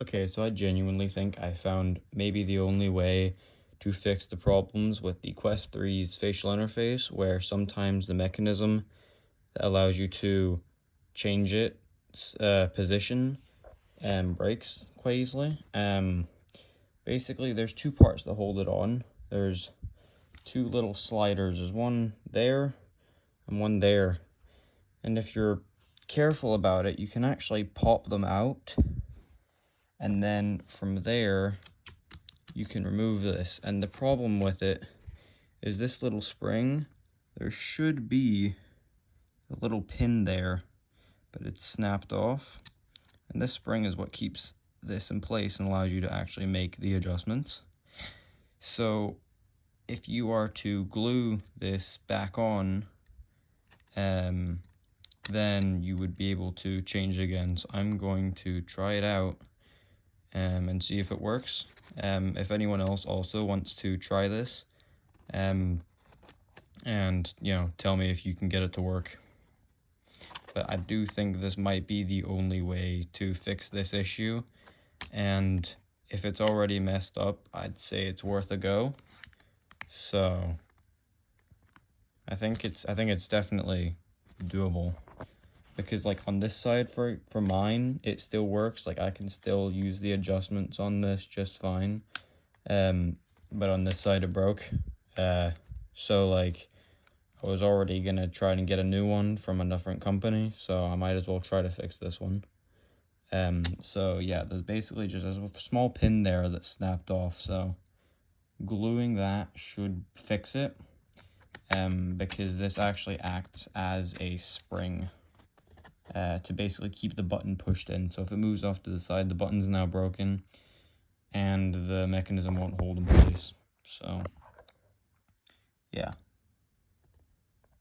Okay, so I genuinely think I found maybe the only way to fix the problems with the Quest 3's facial interface, where sometimes the mechanism that allows you to change its position breaks quite easily. Basically, there's two parts that hold it on. There's two little sliders. There's one there and one there. And if you're careful about it, you can actually pop them out. And then from there, you can remove this. And the problem with it is this little spring, there should be a little pin there, but it's snapped off. And this spring is what keeps this in place and allows you to actually make the adjustments. So if you are to glue this back on, then you would be able to change it again. So I'm going to try it out and see if it works. If anyone else also wants to try this, and tell me if you can get it to work. But I do think this might be the only way to fix this issue, and if it's already messed up, I'd say it's worth a go. So I think it's definitely doable, because like on this side for mine, it still works. Like I can still use the adjustments on this just fine. But on this side it broke. So like I was already gonna try and get a new one from a different company, so I might as well try to fix this one. So yeah, there's basically just a small pin there that snapped off, so gluing that should fix it. Because this actually acts as a spring to basically keep the button pushed in. So if it moves off to the side, the button's now broken and the mechanism won't hold in place. So yeah.